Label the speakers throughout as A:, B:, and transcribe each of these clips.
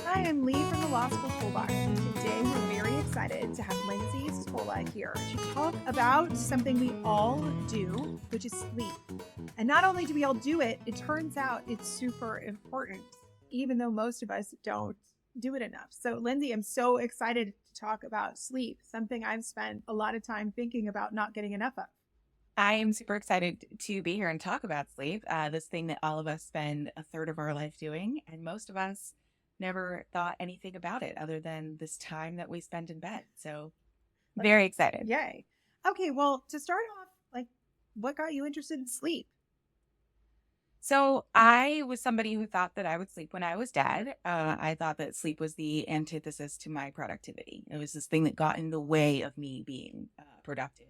A: Hi, I'm Lee from the Law School Toolbox, and today we're very excited to have Lindsay Scola here to talk about something we all do, which is sleep. And not only do we all do it, it turns out it's super important, even though most of us don't do it enough. So, Lindsay, I'm so excited to talk about sleep, something I've spent a lot of time thinking about not getting enough of.
B: I am super excited to be here and talk about sleep, this thing that all of us spend a third of our life doing, and most of us never thought anything about it other than this time that we spend in bed. So,
A: Like,
B: very excited.
A: yay. Okay, well, to start off, what got you interested in sleep?
B: So, I was somebody who thought that I would sleep when I was dead. I thought that sleep was the antithesis to my productivity. It was this thing that got in the way of me being productive.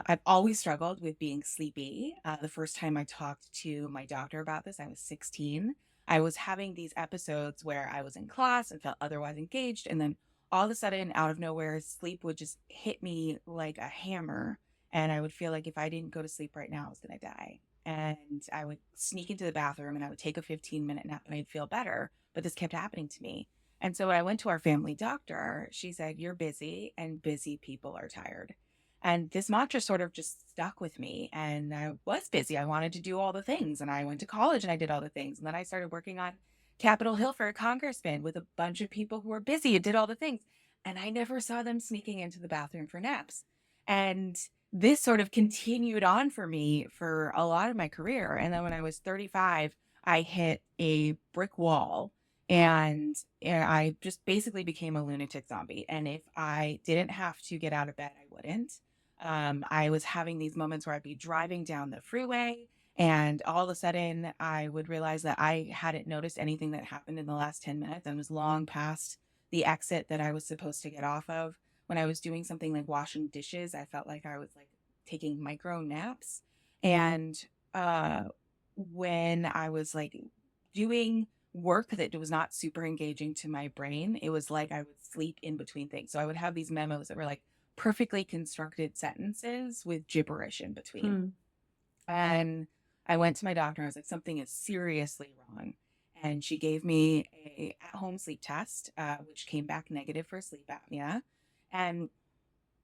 B: I've always struggled with being sleepy. The first time I talked to my doctor about this, I was 16. I was having these episodes where I was in class and felt otherwise engaged. And then all of a sudden, out of nowhere, sleep would just hit me like a hammer. And I would feel like if I didn't go to sleep right now, I was going to die. And I would sneak into the bathroom and I would take a 15-minute nap and I'd feel better. But this kept happening to me. And so when I went to our family doctor, she said, "You're busy and busy people are tired." And this mantra sort of just stuck with me. And I was busy. I wanted to do all the things. And I went to college and I did all the things. And then I started working on Capitol Hill for a congressman with a bunch of people who were busy and did all the things. And I never saw them sneaking into the bathroom for naps. And this sort of continued on for me for a lot of my career. And then when I was 35, I hit a brick wall and I just basically became a lunatic zombie. And if I didn't have to get out of bed, I wouldn't. I was having these moments where I'd be driving down the freeway and all of a sudden I would realize that I hadn't noticed anything that happened in the last 10 minutes and was long past the exit that I was supposed to get off of. When I was doing something like washing dishes, I felt like I was like taking micro naps. And uh, when I was like doing work that was not super engaging to my brain, it was like I would sleep in between things. So I would have these memos that were like, perfectly constructed sentences with gibberish in between.
A: Hmm.
B: And I went to my doctor. I was like, something is seriously wrong. And she gave me a at-home sleep test, which came back negative for sleep apnea. And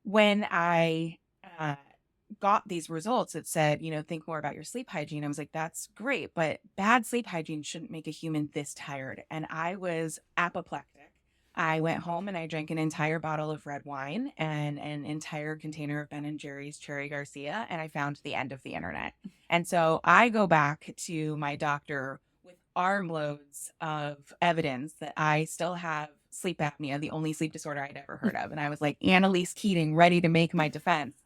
B: when I got these results, it said, think more about your sleep hygiene. I was like, that's great, but bad sleep hygiene shouldn't make a human this tired. And I was apoplectic. I went home and I drank an entire bottle of red wine and an entire container of Ben and Jerry's Cherry Garcia, and I found the end of the internet. And so I go back to my doctor with armloads of evidence that I still have sleep apnea, the only sleep disorder I'd ever heard of. And I was like Annalise Keating, ready to make my defense.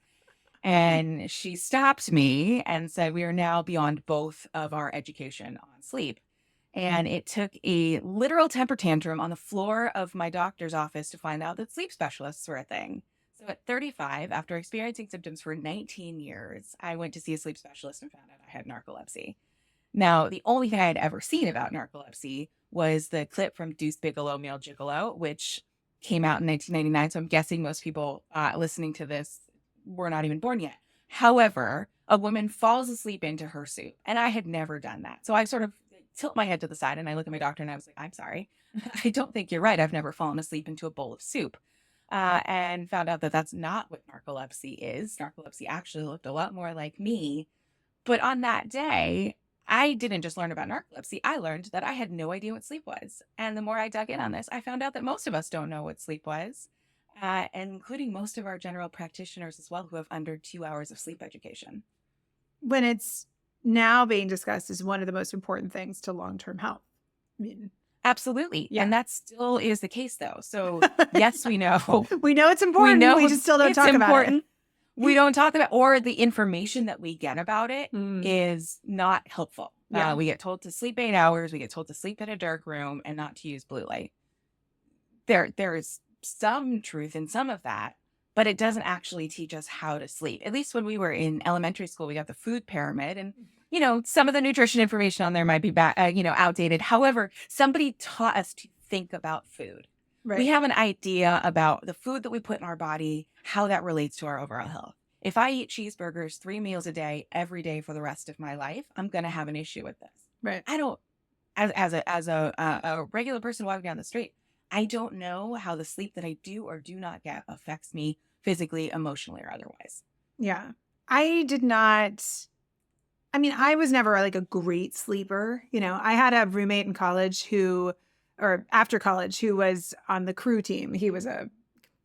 B: And she stopped me and said, "We are now beyond both of our education on sleep." And it took a literal temper tantrum on the floor of my doctor's office to find out that sleep specialists were a thing. So at 35, after experiencing symptoms for 19 years, I went to see a sleep specialist and found out I had narcolepsy. Now, the only thing I had ever seen about narcolepsy was the clip from Deuce Bigelow, Male Gigolo, which came out in 1999. So I'm guessing most people listening to this were not even born yet. However, a woman falls asleep into her soup, and I had never done that. So I sort of tilt my head to the side and I look at my doctor and I was like, "I'm sorry. I don't think you're right. I've never fallen asleep into a bowl of soup." And found out that that's not what narcolepsy is. Narcolepsy actually looked a lot more like me. But on that day, I didn't just learn about narcolepsy. I learned that I had no idea what sleep was. And the more I dug in on this, I found out that most of us don't know what sleep was, and including most of our general practitioners as well, who have under 2 hours of sleep education.
A: When it's now being discussed as one of the most important things to long-term health. I mean,
B: Absolutely.
A: yeah.
B: And that still is the case, though. So, yes, we know.
A: We know it's
B: We
A: important. We
B: know
A: just still don't
B: it's
A: talk about it.
B: important. We don't talk about, or the information that we get about it
A: Mm.
B: is not helpful.
A: Yeah.
B: We get told to sleep 8 hours. We get told to sleep in a dark room and not to use blue light. There is some truth in some of that, but it doesn't actually teach us how to sleep. At least when we were in elementary school, we got the food pyramid, and some of the nutrition information on there might be outdated. However, somebody taught us to think about food.
A: Right.
B: We have an idea about the food that we put in our body, how that relates to our overall health. If I eat cheeseburgers 3 meals a day, every day for the rest of my life, I'm going to have an issue with this.
A: Right.
B: I don't as a regular person walking down the street, I don't know how the sleep that I do or do not get affects me physically, emotionally, or otherwise.
A: Yeah. I did not. I mean, I was never like a great sleeper. I had a roommate in college or after college, who was on the crew team. He was a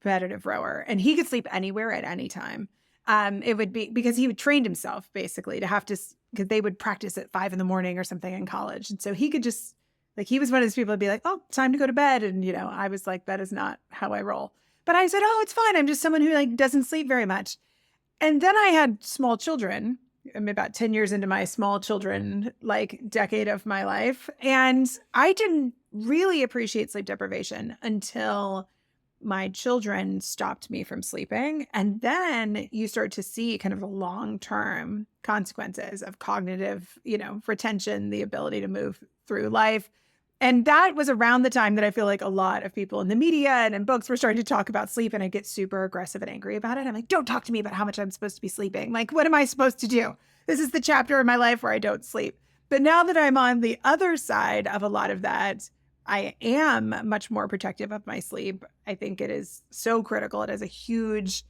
A: competitive rower and he could sleep anywhere at any time. It would be because he would trained himself basically to have to, because they would practice at 5 a.m. or something in college. And so he could just, like, he was one of those people to be like, oh, time to go to bed. And, I was like, that is not how I roll. But I said, oh, it's fine. I'm just someone who like doesn't sleep very much. And then I had small children. I'm about 10 years into my small children, like, decade of my life. And I didn't really appreciate sleep deprivation until my children stopped me from sleeping. And then you start to see kind of the long-term consequences of cognitive, retention, the ability to move through life. And that was around the time that I feel like a lot of people in the media and in books were starting to talk about sleep, and I get super aggressive and angry about it. I'm like, don't talk to me about how much I'm supposed to be sleeping. Like, what am I supposed to do? This is the chapter in my life where I don't sleep. But now that I'm on the other side of a lot of that, I am much more protective of my sleep. I think it is so critical. It has a huge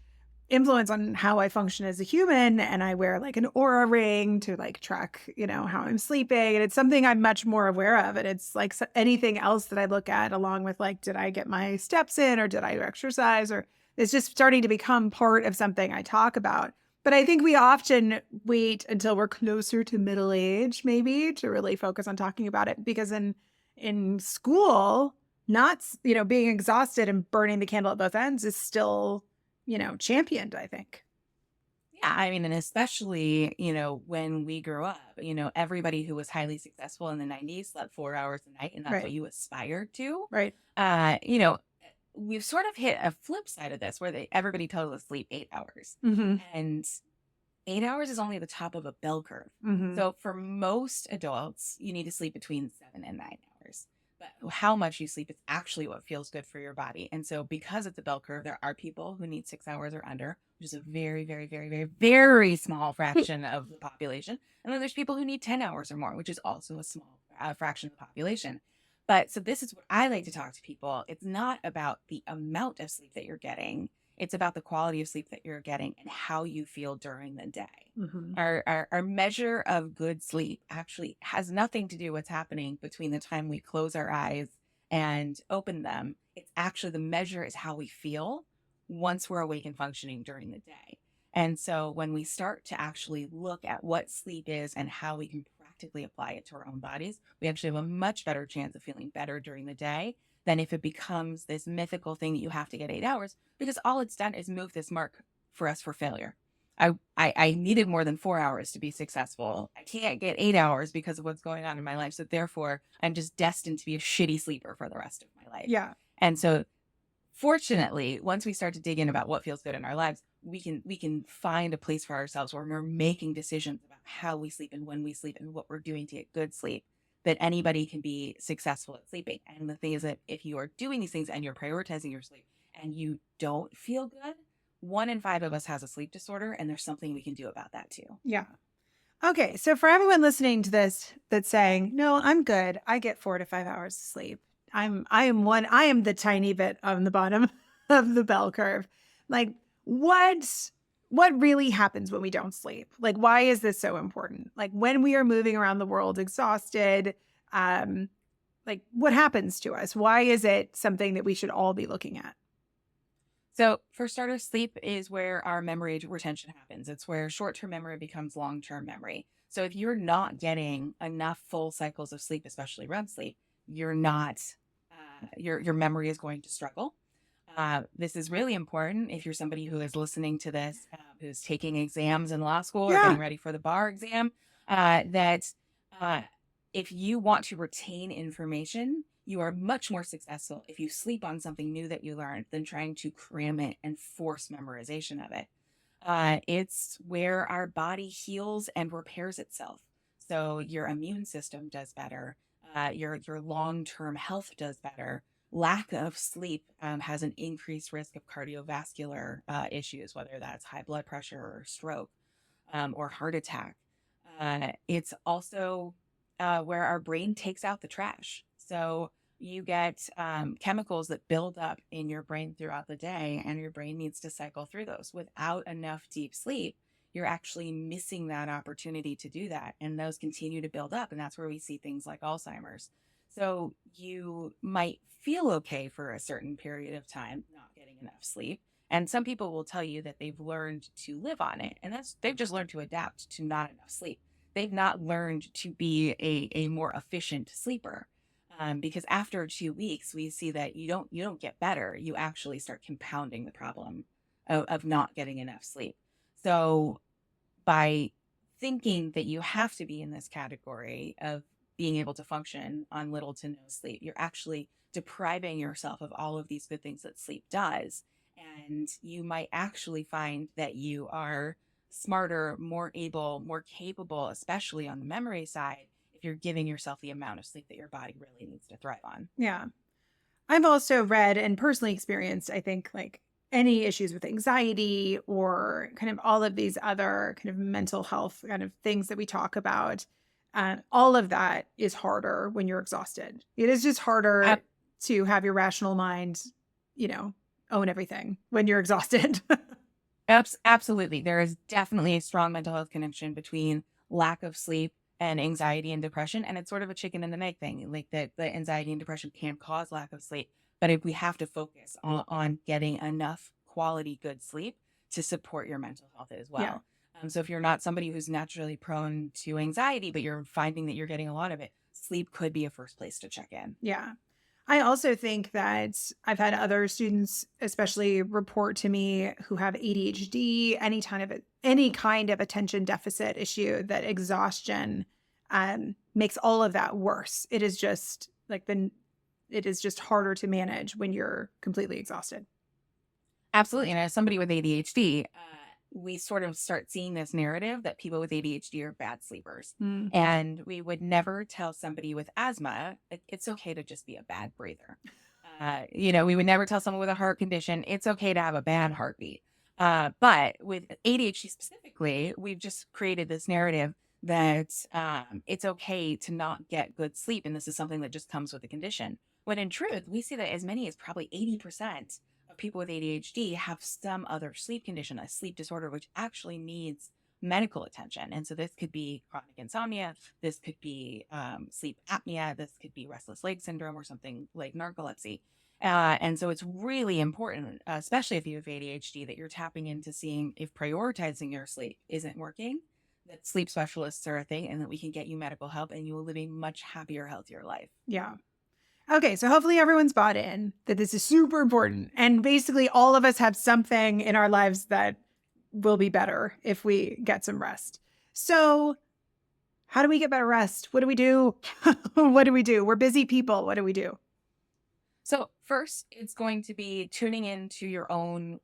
A: influence on how I function as a human. And I wear like an Aura ring to like track, how I'm sleeping. And it's something I'm much more aware of. And it's like anything else that I look at, along with like, did I get my steps in or did I exercise? Or it's just starting to become part of something I talk about. But I think we often wait until we're closer to middle age, maybe, to really focus on talking about it. Because in school, not, being exhausted and burning the candle at both ends is still, championed, I think.
B: Yeah, I mean, and especially, when we grew up, everybody who was highly successful in the 90s slept 4 hours a night, and that's
A: Right.
B: what you aspired to.
A: Right.
B: You know, we've sort of hit a flip side of this where everybody tells us sleep 8 hours.
A: Mm-hmm.
B: And 8 hours is only the top of a bell curve.
A: Mm-hmm.
B: So for most adults, you need to sleep between 7 and 9 hours. But how much you sleep is actually what feels good for your body. And so because it's a bell curve, there are people who need 6 hours or under, which is a very, very, very, very, very small fraction of the population. And then there's people who need 10 hours or more, which is also a small fraction of the population. But so this is what I like to talk to people. It's not about the amount of sleep that you're getting. It's about the quality of sleep that you're getting and how you feel during the day.
A: Mm-hmm.
B: Our measure of good sleep actually has nothing to do with what's happening between the time we close our eyes and open them. It's actually, the measure is how we feel once we're awake and functioning during the day. And so when we start to actually look at what sleep is and how we can practically apply it to our own bodies, we actually have a much better chance of feeling better during the day than if it becomes this mythical thing that you have to get 8 hours, because all it's done is move this mark for us for failure. I needed more than 4 hours to be successful. I can't get 8 hours because of what's going on in my life. So therefore, I'm just destined to be a shitty sleeper for the rest of my life.
A: Yeah.
B: And so fortunately, once we start to dig in about what feels good in our lives, we can find a place for ourselves where we're making decisions about how we sleep and when we sleep and what we're doing to get good sleep, that anybody can be successful at sleeping. And the thing is that if you are doing these things and you're prioritizing your sleep and you don't feel good, 1 in 5 of us has a sleep disorder, and there's something we can do about that too.
A: Yeah. Okay. So for everyone listening to this that's saying, no, I'm good, I get 4 to 5 hours of sleep. I am the tiny bit on the bottom of the bell curve. Like, what really happens when we don't sleep? Like, why is this so important? Like, when we are moving around the world exhausted, like, what happens to us? Why is it something that we should all be looking at?
B: So for starters, sleep is where our memory retention happens. It's where short-term memory becomes long-term memory. So if you're not getting enough full cycles of sleep, especially REM sleep, you're not, your memory is going to struggle. This is really important if you're somebody who is listening to this, who's taking exams in law school or getting ready for the bar exam, that if you want to retain information, you are much more successful if you sleep on something new that you learned than trying to cram it and force memorization of it. It's where our body heals and repairs itself. So your immune system does better. Your long-term health does better. Lack of sleep has an increased risk of cardiovascular issues, whether that's high blood pressure or stroke or heart attack. It's also where our brain takes out the trash. So you get chemicals that build up in your brain throughout the day, and your brain needs to cycle through those. Without enough deep sleep, you're actually missing that opportunity to do that. And those continue to build up. And that's where we see things like Alzheimer's. So you might feel okay for a certain period of time not getting enough sleep. And some people will tell you that they've learned to live on it. And they've just learned to adapt to not enough sleep. They've not learned to be a more efficient sleeper. Because after 2 weeks, we see that you don't get better. You actually start compounding the problem of not getting enough sleep. So by thinking that you have to be in this category of being able to function on little to no sleep, you're actually depriving yourself of all of these good things that sleep does. And you might actually find that you are smarter, more able, more capable, especially on the memory side, if you're giving yourself the amount of sleep that your body really needs to thrive on.
A: Yeah. I've also read and personally experienced, I think, like any issues with anxiety or kind of all of these other kind of mental health kind of things that we talk about. All of that is harder when you're exhausted. It is just harder to have your rational mind, own everything when you're exhausted.
B: Absolutely. There is definitely a strong mental health connection between lack of sleep and anxiety and depression. And it's sort of a chicken and an egg thing, like that the anxiety and depression can cause lack of sleep. But if we have to focus on getting enough quality, good sleep to support your mental health as well.
A: Yeah.
B: So if you're not somebody who's naturally prone to anxiety, but you're finding that you're getting a lot of it, sleep could be a first place to check in.
A: Yeah. I also think that I've had other students, especially report to me who have ADHD, any kind of attention deficit issue, that exhaustion makes all of that worse. It is just it is just harder to manage when you're completely exhausted.
B: Absolutely. And as somebody with ADHD, we sort of start seeing this narrative that people with ADHD are bad sleepers.
A: Mm.
B: And we would never tell somebody with asthma, it's okay to just be a bad breather. We would never tell someone with a heart condition, it's okay to have a bad heartbeat. But with ADHD specifically, we've just created this narrative that it's okay to not get good sleep. And this is something that just comes with the condition. When in truth, we see that as many as probably 80% of people with ADHD have some other sleep condition, a sleep disorder, which actually needs medical attention. And so this could be chronic insomnia, this could be sleep apnea, this could be restless leg syndrome or something like narcolepsy. And so it's really important, especially if you have ADHD, that you're tapping into seeing if prioritizing your sleep isn't working, that sleep specialists are a thing, and that we can get you medical help and you will live a much happier, healthier life.
A: Yeah. Okay, so hopefully everyone's bought in that this is super important. And basically all of us have something in our lives that will be better if we get some rest. So how do we get better rest? What do we do? What do we do? We're busy people. What do we do?
B: So first, it's going to be tuning into your own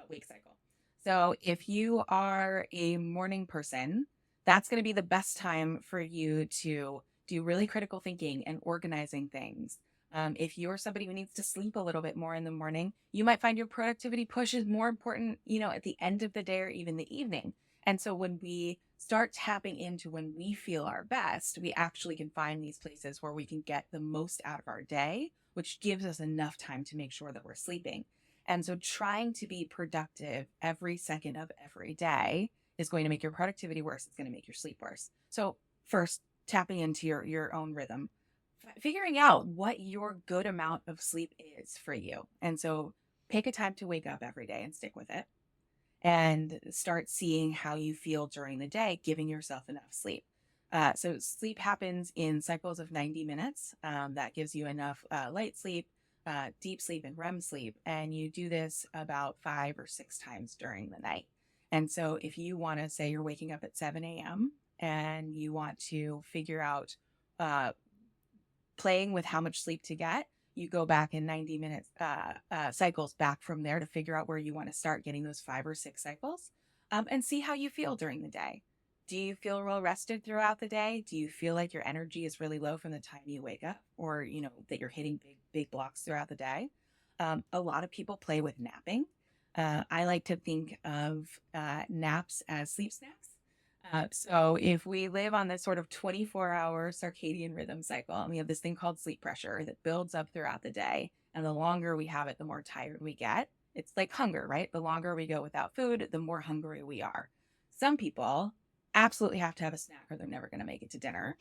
B: wake cycle. So if you are a morning person, that's going to be the best time for you to do really critical thinking and organizing things. If you're somebody who needs to sleep a little bit more in the morning, you might find your productivity push is more important, at the end of the day or even the evening. And so when we start tapping into when we feel our best, we actually can find these places where we can get the most out of our day, which gives us enough time to make sure that we're sleeping. And so trying to be productive every second of every day is going to make your productivity worse. It's going to make your sleep worse. So first, tapping into your own rhythm, figuring out what your good amount of sleep is for you. And so pick a time to wake up every day and stick with it, and start seeing how you feel during the day, giving yourself enough sleep. So sleep happens in cycles of 90 minutes. That gives you enough light sleep, deep sleep, and REM sleep. And you do this about 5 or 6 times during the night. And so if you want to say you're waking up at 7 a.m. and you want to figure out playing with how much sleep to get, you go back in 90 minutes cycles back from there to figure out where you want to start getting those 5 or 6 cycles, and see how you feel during the day. Do you feel well rested throughout the day? Do you feel like your energy is really low from the time you wake up, or that you're hitting big blocks throughout the day? A lot of people play with napping. I like to think of naps as sleep snacks. So if we live on this sort of 24-hour circadian rhythm cycle, and we have this thing called sleep pressure that builds up throughout the day, and the longer we have it, the more tired we get. It's like hunger, right? The longer we go without food, the more hungry we are. Some people absolutely have to have a snack or they're never going to make it to dinner.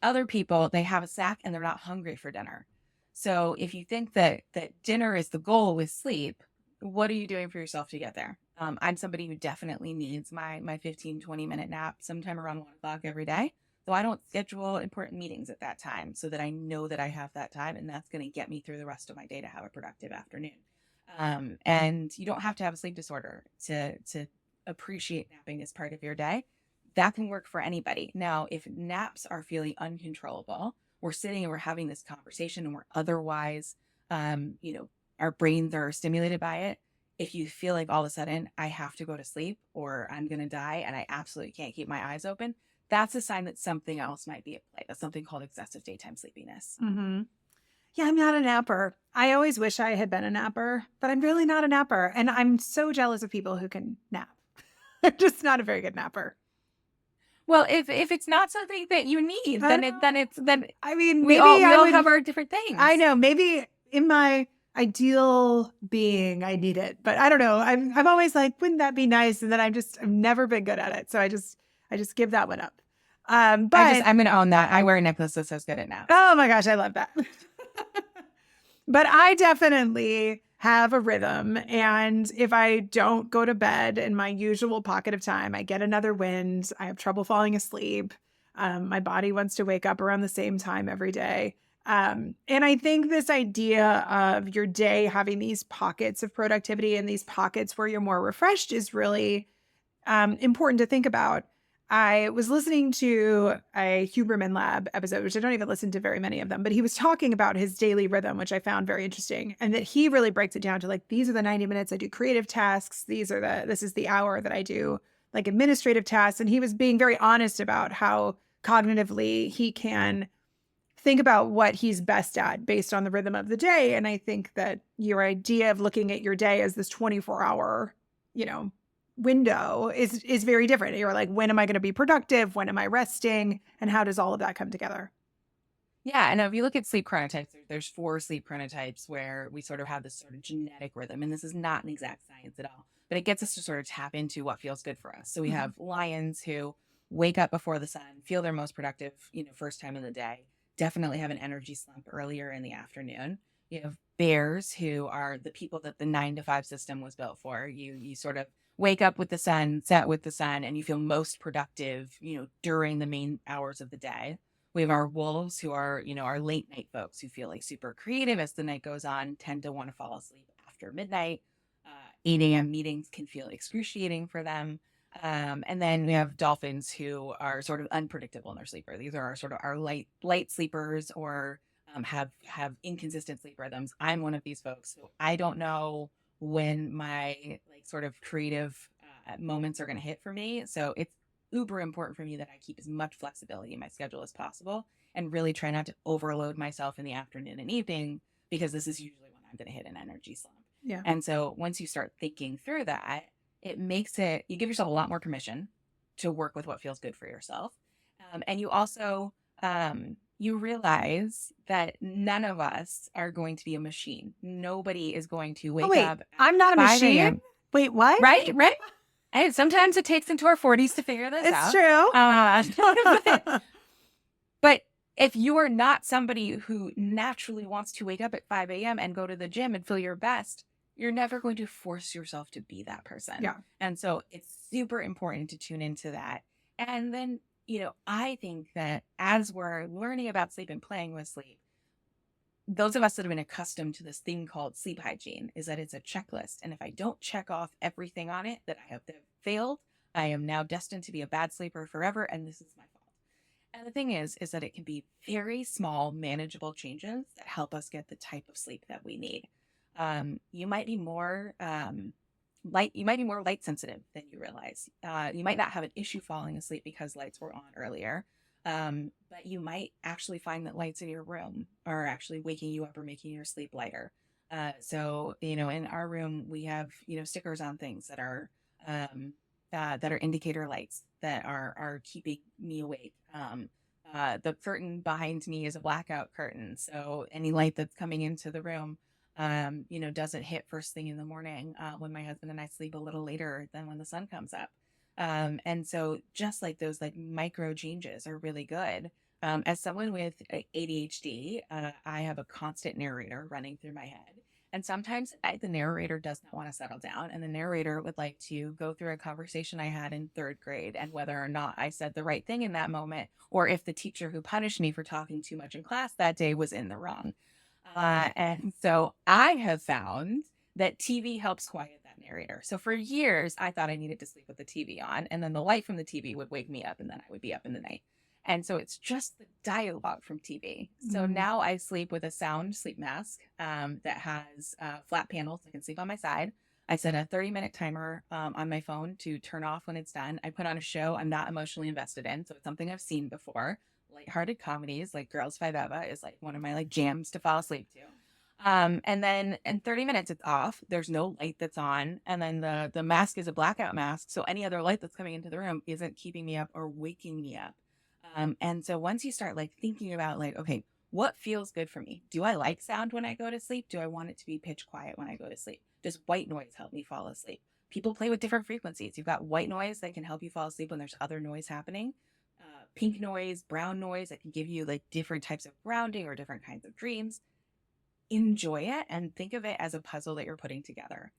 B: Other people, they have a snack and they're not hungry for dinner. So if you think that dinner is the goal with sleep, what are you doing for yourself to get there? I'm somebody who definitely needs my 15, 20-minute nap sometime around 1 o'clock every day. So I don't schedule important meetings at that time so that I know that I have that time, and that's going to get me through the rest of my day to have a productive afternoon. And you don't have to have a sleep disorder to appreciate napping as part of your day. That can work for anybody. Now, if naps are feeling uncontrollable, we're sitting and we're having this conversation and we're otherwise, our brains are stimulated by it. If you feel like all of a sudden I have to go to sleep or I'm going to die and I absolutely can't keep my eyes open, that's a sign that something else might be at play. That's something called excessive daytime sleepiness.
A: Mm-hmm. Yeah, I'm not a napper. I always wish I had been a napper, but I'm really not a napper. And I'm so jealous of people who can nap. I'm just not a very good napper.
B: Well, if it's not something that you need, then
A: I mean,
B: we
A: maybe
B: all
A: I would
B: have our different things.
A: I know. Maybe in my ideal being, I need it, but I don't know. I'm always like, wouldn't that be nice? And then I've never been good at it, so I just give that one up. But
B: I'm gonna own that. I wear a necklace that says good at naps.
A: Oh my gosh, I love that. But I definitely have a rhythm, and if I don't go to bed in my usual pocket of time, I get another wind. I have trouble falling asleep. My body wants to wake up around the same time every day. And I think this idea of your day having these pockets of productivity and these pockets where you're more refreshed is really important to think about. I was listening to a Huberman Lab episode, which I don't even listen to very many of them, but he was talking about his daily rhythm, which I found very interesting. And that he really breaks it down to like, these are the 90 minutes I do creative tasks. This is the hour that I do like administrative tasks. And he was being very honest about how cognitively he can think about what he's best at based on the rhythm of the day. And I think that your idea of looking at your day as this 24-hour, window is very different. You're like, when am I going to be productive? When am I resting? And how does all of that come together?
B: Yeah. And if you look at sleep chronotypes, there's 4 sleep chronotypes where we sort of have this sort of genetic rhythm. And this is not an exact science at all, but it gets us to sort of tap into what feels good for us. So we have lions who wake up before the sun, feel their most productive, first time of the day, definitely have an energy slump earlier in the afternoon. You have bears who are the people that the 9-to-5 system was built for. You sort of wake up with the sun, set with the sun, and you feel most productive, during the main hours of the day. We have our wolves who are, our late night folks who feel like super creative as the night goes on, tend to want to fall asleep after midnight. 8 a.m. meetings can feel excruciating for them. And then we have dolphins who are sort of unpredictable in their sleeper. These are our light sleepers or have inconsistent sleep rhythms. I'm one of these folks. So I don't know when my sort of creative moments are going to hit for me. So it's uber important for me that I keep as much flexibility in my schedule as possible and really try not to overload myself in the afternoon and evening, because this is usually when I'm going to hit an energy slump.
A: Yeah.
B: And so once you start thinking through that, it makes you give yourself a lot more permission to work with what feels good for yourself. And you also, you realize that none of us are going to be a machine. Nobody is going to wake up.
A: I'm not a machine. Wait, what?
B: Right. And sometimes it takes into our 40s to figure this out.
A: It's true.
B: But if you are not somebody who naturally wants to wake up at 5 a.m. and go to the gym and feel your best, you're never going to force yourself to be that person.
A: Yeah.
B: And so it's super important to tune into that. And then, I think that as we're learning about sleep and playing with sleep, those of us that have been accustomed to this thing called sleep hygiene is that it's a checklist. And if I don't check off everything on it that I have failed, I am now destined to be a bad sleeper forever. And this is my fault. And the thing is that it can be very small, manageable changes that help us get the type of sleep that we need. You might be more light sensitive than you realize. You might not have an issue falling asleep because lights were on earlier. But you might actually find that lights in your room are actually waking you up or making your sleep lighter. So, in our room, we have, stickers on things that are that are indicator lights that are keeping me awake. The curtain behind me is a blackout curtain, so any light that's coming into the room, doesn't hit first thing in the morning when my husband and I sleep a little later than when the sun comes up. And so just like those like micro changes are really good. As someone with ADHD, I have a constant narrator running through my head. And sometimes the narrator does not want to settle down. And the narrator would like to go through a conversation I had in third grade and whether or not I said the right thing in that moment, or if the teacher who punished me for talking too much in class that day was in the wrong. And so I have found that TV helps quiet that narrator. So for years, I thought I needed to sleep with the TV on, and then the light from the TV would wake me up, and then I would be up in the night. And so it's just the dialogue from TV. So now I sleep with a sound sleep mask that has flat panels. I can sleep on my side. I set a 30-minute timer on my phone to turn off when it's done. I put on a show I'm not emotionally invested in, so it's something I've seen before. Lighthearted comedies like Girls Five Eva is like one of my like jams to fall asleep to. And then in 30 minutes it's off. There's no light that's on. And then the mask is a blackout mask. So any other light that's coming into the room isn't keeping me up or waking me up. And so once you start like thinking about like, okay, what feels good for me? Do I like sound when I go to sleep? Do I want it to be pitch quiet when I go to sleep? Does white noise help me fall asleep? People play with different frequencies. You've got white noise that can help you fall asleep when there's other noise happening. Pink noise, brown noise that can give you like different types of grounding or different kinds of dreams. Enjoy it and think of it as a puzzle that you're putting together.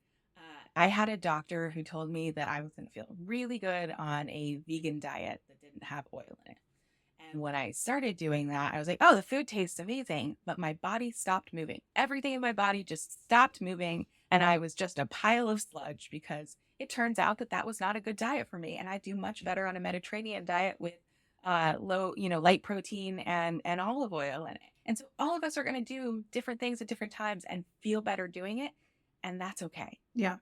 B: I had a doctor who told me that I was going to feel really good on a vegan diet that didn't have oil in it. And when I started doing that, I was like, oh, the food tastes amazing, but my body stopped moving. Everything in my body just stopped moving. And I was just a pile of sludge because it turns out that was not a good diet for me. And I do much better on a Mediterranean diet with low, light protein and olive oil in it. And so all of us are going to do different things at different times and feel better doing it. And that's okay.
A: Yeah,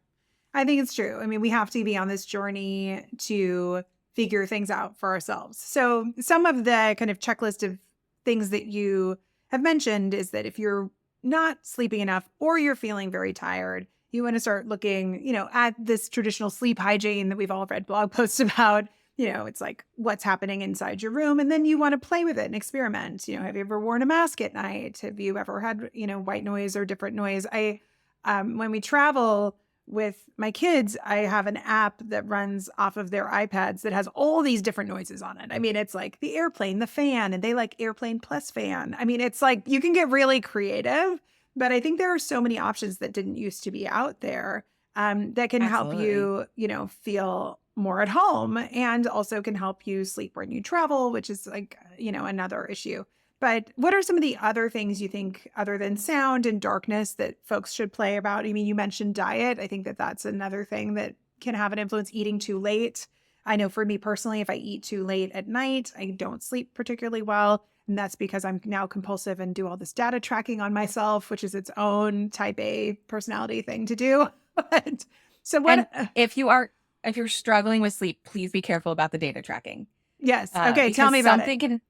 A: I think it's true. I mean, we have to be on this journey to figure things out for ourselves. So some of the kind of checklist of things that you have mentioned is that if you're not sleeping enough or you're feeling very tired, you want to start looking, at this traditional sleep hygiene that we've all read blog posts about. It's like what's happening inside your room. And then you want to play with it and experiment. Have you ever worn a mask at night? Have you ever had, white noise or different noise? When we travel with my kids, I have an app that runs off of their iPads that has all these different noises on it. I mean, it's like the airplane, the fan, and they like airplane plus fan. I mean, it's like you can get really creative, but I think there are so many options that didn't used to be out there that can help you, feel more at home and also can help you sleep when you travel, which is like, another issue. But what are some of the other things you think other than sound and darkness that folks should play about? I mean, you mentioned diet. I think that that's another thing that can have an influence. Eating too late. I know for me personally, if I eat too late at night, I don't sleep particularly well. And that's because I'm now compulsive and do all this data tracking on myself, which is its own type A personality thing to do. But so what?
B: And if you're struggling with sleep, please be careful about the data tracking.
A: Yes. Okay. Tell me about it.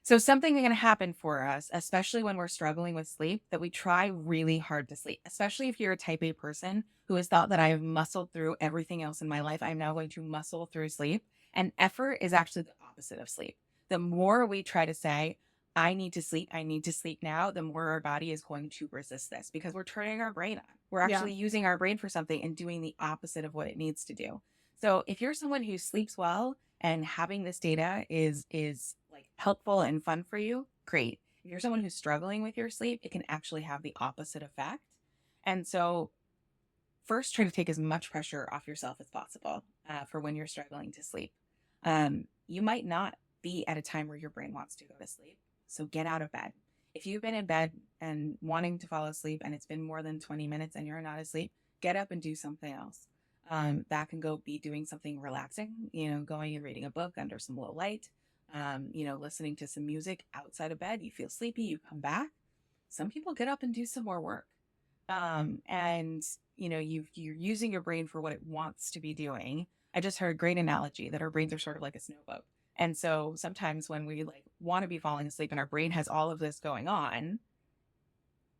B: Something can happen for us, especially when we're struggling with sleep, that we try really hard to sleep, especially if you're a type A person who has thought that I have muscled through everything else in my life. I'm now going to muscle through sleep. And effort is actually the opposite of sleep. The more we try to say, I need to sleep now, the more our body is going to resist this because we're turning our brain on. We're actually using our brain for something and doing the opposite of what it needs to do. So if you're someone who sleeps well and having this data is like helpful and fun for you, great. If you're someone who's struggling with your sleep, it can actually have the opposite effect. And so first, try to take as much pressure off yourself as possible for when you're struggling to sleep. You might not be at a time where your brain wants to go to sleep. So get out of bed. If you've been in bed and wanting to fall asleep and it's been more than 20 minutes and you're not asleep, get up and do something else. That can go be doing something relaxing, going and reading a book under some low light, listening to some music outside of bed. You feel sleepy, you come back. Some people get up and do some more work. You're using your brain for what it wants to be doing. I just heard a great analogy that our brains are sort of like a snowboat. And so sometimes when we want to be falling asleep and our brain has all of this going on,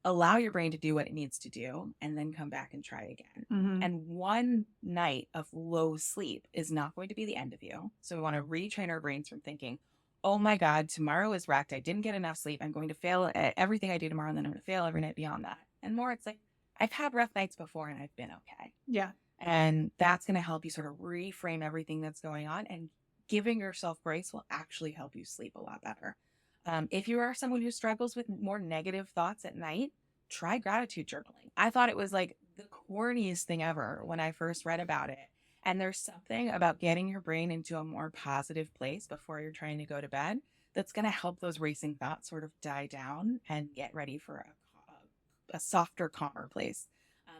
B: allow your brain to do what it needs to do, and then come back and try again.
A: Mm-hmm.
B: And one night of low sleep is not going to be the end of you. So we want to retrain our brains from thinking, oh my God, tomorrow is wrecked. I didn't get enough sleep. I'm going to fail at everything I do tomorrow, and then I'm going to fail every night beyond that. And more, it's like, I've had rough nights before and I've been okay.
A: Yeah.
B: And that's going to help you sort of reframe everything that's going on, and giving yourself grace will actually help you sleep a lot better. If you are someone who struggles with more negative thoughts at night, try gratitude journaling. I thought it was like the corniest thing ever when I first read about it. And there's something about getting your brain into a more positive place before you're trying to go to bed that's going to help those racing thoughts sort of die down and get ready for a softer, calmer place.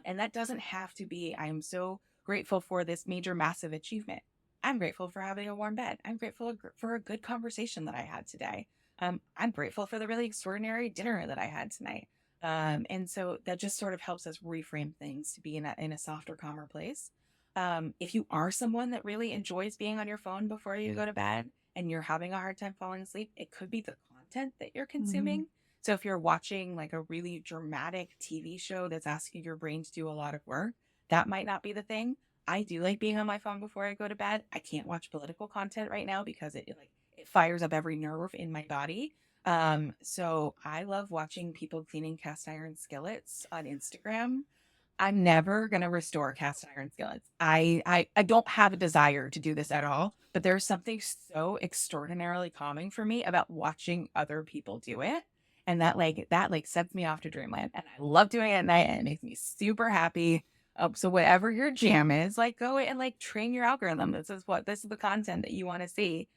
B: And that doesn't have to be, I am so grateful for this major, massive achievement. I'm grateful for having a warm bed. I'm grateful for a good conversation that I had today. I'm grateful for the really extraordinary dinner that I had tonight. And so that just sort of helps us reframe things to be in a softer, calmer place. If you are someone that really enjoys being on your phone before you go to bed and you're having a hard time falling asleep, it could be the content that you're consuming.
A: Mm-hmm.
B: So if you're watching like a really dramatic TV show that's asking your brain to do a lot of work, that might not be the thing. I do like being on my phone before I go to bed. I can't watch political content right now because it fires up every nerve in my body. So I love watching people cleaning cast iron skillets on Instagram. I'm never going to restore cast iron skillets. I don't have a desire to do this at all, but there's something so extraordinarily calming for me about watching other people do it. And that sets me off to dreamland. And I love doing it at night, and it makes me super happy. So whatever your jam is, like, go and like train your algorithm. This is the content that you want to see.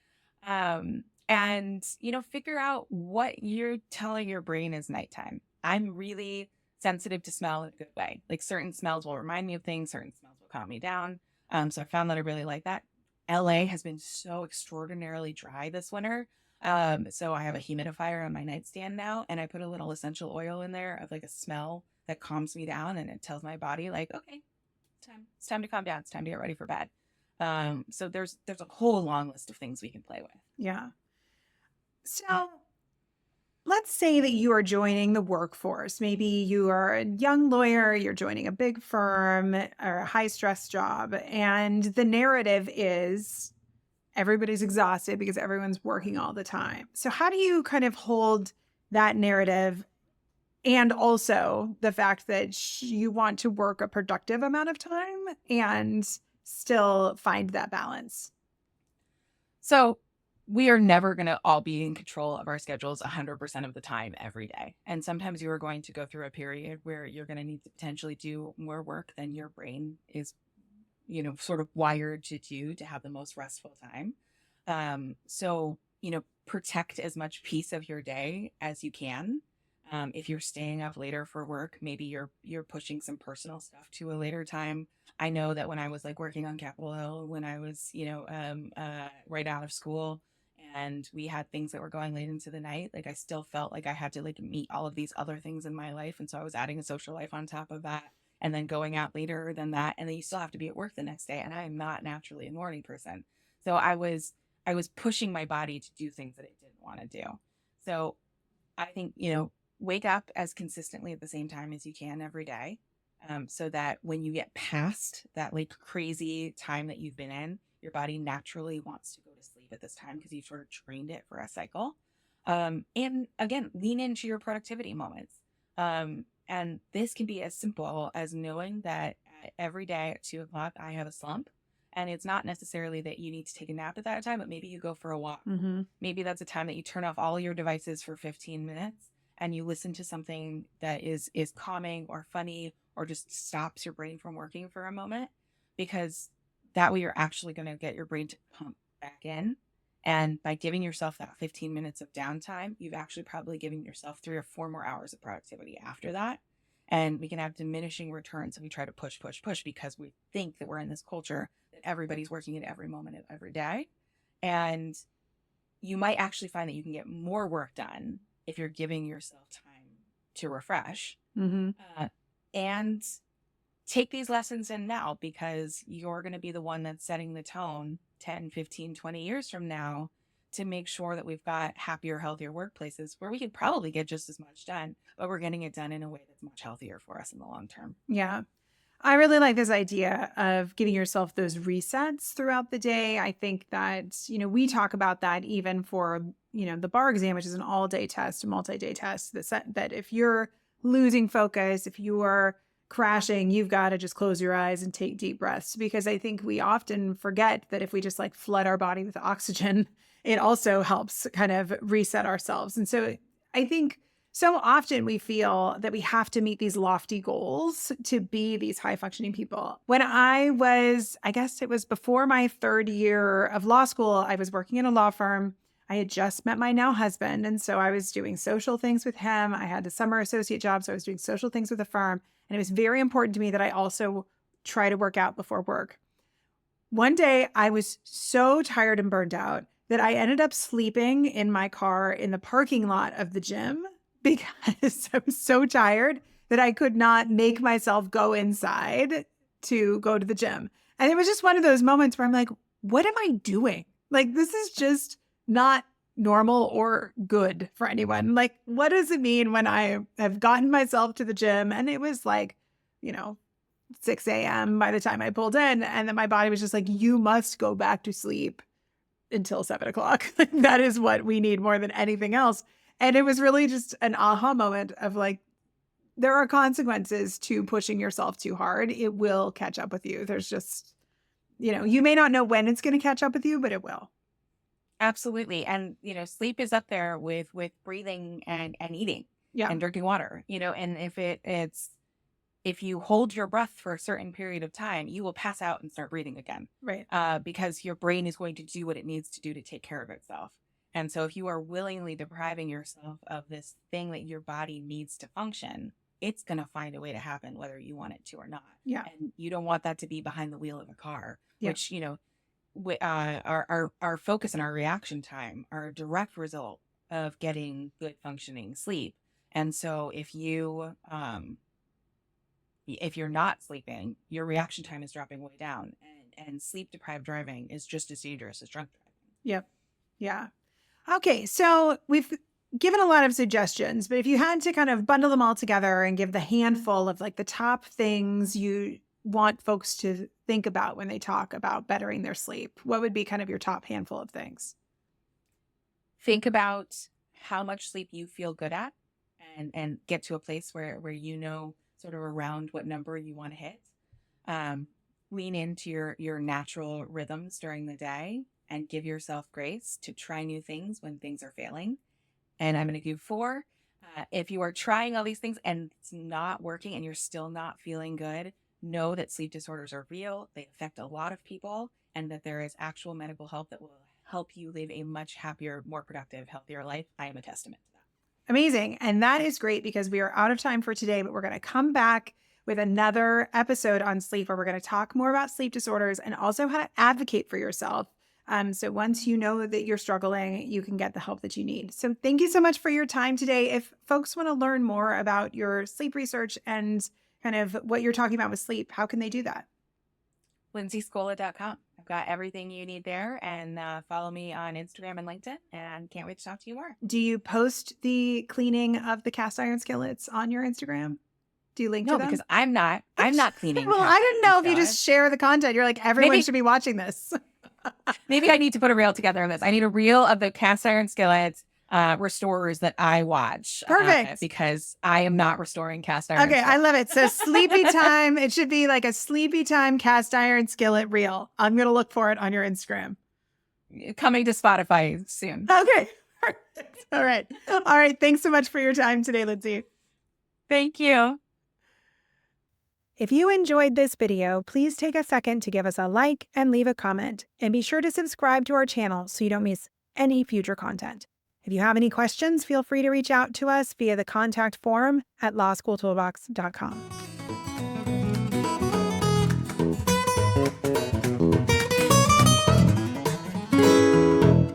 B: And figure out what you're telling your brain is nighttime. I'm really sensitive to smell in a good way. Like, certain smells will remind me of things, certain smells will calm me down. So I found that I really like that. LA has been so extraordinarily dry this winter. So I have a humidifier on my nightstand now, and I put a little essential oil in there of like a smell that calms me down, and it tells my body like, okay, it's time to calm down. It's time to get ready for bed. So there's a whole long list of things we can play with.
A: Yeah. So let's say that you are joining the workforce. Maybe you are a young lawyer, you're joining a big firm or a high stress job, and the narrative is everybody's exhausted because everyone's working all the time. So how do you kind of hold that narrative, and also the fact that you want to work a productive amount of time and still find that balance?
B: So we are never going to all be in control of our schedules 100% of the time every day. And sometimes you are going to go through a period where you're going to need to potentially do more work than your brain is, sort of wired to do to have the most restful time. So, protect as much piece of your day as you can. If you're staying up later for work, maybe you're pushing some personal stuff to a later time. I know that when I was like working on Capitol Hill, when I was, right out of school, and we had things that were going late into the night, like I still felt like I had to like meet all of these other things in my life. And so I was adding a social life on top of that, and then going out later than that. And then you still have to be at work the next day. And I am not naturally a morning person. So I was pushing my body to do things that it didn't want to do. So I think, wake up as consistently at the same time as you can every day. So that when you get past that like crazy time that you've been in, your body naturally wants to go to sleep at this time because you've sort of trained it for a cycle. And again, lean into your productivity moments. And this can be as simple as knowing that every day at 2:00, I have a slump. And it's not necessarily that you need to take a nap at that time, but maybe you go for a walk.
A: Mm-hmm.
B: Maybe that's a time that you turn off all your devices for 15 minutes and you listen to something that is calming or funny, or just stops your brain from working for a moment, because that way you're actually going to get your brain to pump back in. And by giving yourself that 15 minutes of downtime, you've actually probably given yourself 3 or 4 more hours of productivity after that. And we can have diminishing returns if we try to push because we think that we're in this culture that everybody's working at every moment of every day. And you might actually find that you can get more work done if you're giving yourself time to refresh.
A: Mm-hmm.
B: And take these lessons in now, because you're going to be the one that's setting the tone 10, 15, 20 years from now to make sure that we've got happier, healthier workplaces where we could probably get just as much done, but we're getting it done in a way that's much healthier for us in the long term.
A: Yeah. I really like this idea of giving yourself those resets throughout the day. I think that, we talk about that even for, the bar exam, which is an all-day test, a multi-day test, that if you're losing focus, if you are crashing, you've got to just close your eyes and take deep breaths, because I think we often forget that if we just like flood our body with oxygen, it also helps kind of reset ourselves. And so I think so often we feel that we have to meet these lofty goals to be these high functioning people. When I guess it was before my third year of law school, I was working in a law firm. I had just met my now husband. And so I was doing social things with him. I had a summer associate job. So I was doing social things with the firm. And it was very important to me that I also try to work out before work. One day I was so tired and burned out that I ended up sleeping in my car in the parking lot of the gym, because I was so tired that I could not make myself go inside to go to the gym. And it was just one of those moments where I'm like, what am I doing? Like, this is just not normal or good for anyone. Like, what does it mean when I have gotten myself to the gym and it was like, 6 a.m. by the time I pulled in, and then my body was just like, you must go back to sleep until 7 o'clock. That is what we need more than anything else. And it was really just an aha moment of like, there are consequences to pushing yourself too hard. It will catch up with you. There's just, you may not know when it's going to catch up with you, but it will.
B: Absolutely. And, sleep is up there with breathing and eating and drinking water, and if you hold your breath for a certain period of time, you will pass out and start breathing again.
A: Right.
B: Because your brain is going to do what it needs to do to take care of itself. And so if you are willingly depriving yourself of this thing that your body needs to function, it's going to find a way to happen, whether you want it to or not.
A: Yeah.
B: And you don't want that to be behind the wheel of a car, which, our focus and our reaction time are a direct result of getting good functioning sleep. And so if you're not sleeping, your reaction time is dropping way down, and sleep deprived driving is just as dangerous as drunk driving.
A: Yep. Yeah. Okay, so we've given a lot of suggestions, but if you had to kind of bundle them all together and give the handful of like the top things you want folks to think about when they talk about bettering their sleep, what would be kind of your top handful of things?
B: Think about how much sleep you feel good at, and get to a place where sort of around what number you want to hit. Lean into your natural rhythms during the day, and give yourself grace to try new things when things are failing. And I'm going to give 4. If you are trying all these things and it's not working and you're still not feeling good, know that sleep disorders are real. They affect a lot of people, and that there is actual medical help that will help you live a much happier, more productive, healthier life. I am a testament to that.
A: Amazing. And that is great, because we are out of time for today, but we're going to come back with another episode on sleep where we're going to talk more about sleep disorders and also how to advocate for yourself. So once you know that you're struggling, you can get the help that you need. So thank you so much for your time today. If folks want to learn more about your sleep research and kind of what you're talking about with sleep, how can they do that?
B: LindsyScola.com. I've got everything you need there, and follow me on Instagram and LinkedIn, and can't wait to talk to you more.
A: Do you post the cleaning of the cast iron skillets on your Instagram? Do you link to them?
B: No, because I'm not cleaning.
A: Well, I didn't know if you just share the content. You're like, everyone should be watching this.
B: Maybe I need to put a reel together on this. I need a reel of the cast iron skillets restorers that I watch.
A: Perfect.
B: Because I am not restoring cast iron.
A: Okay, I love it. So sleepy time. It should be like a sleepy time cast iron skillet reel. I'm going to look for it on your Instagram.
B: Coming to Spotify soon.
A: Okay. Perfect. All right. All right. Thanks so much for your time today, Lindsay.
B: Thank you.
A: If you enjoyed this video, please take a second to give us a like and leave a comment. And be sure to subscribe to our channel so you don't miss any future content. If you have any questions, feel free to reach out to us via the contact form at lawschooltoolbox.com.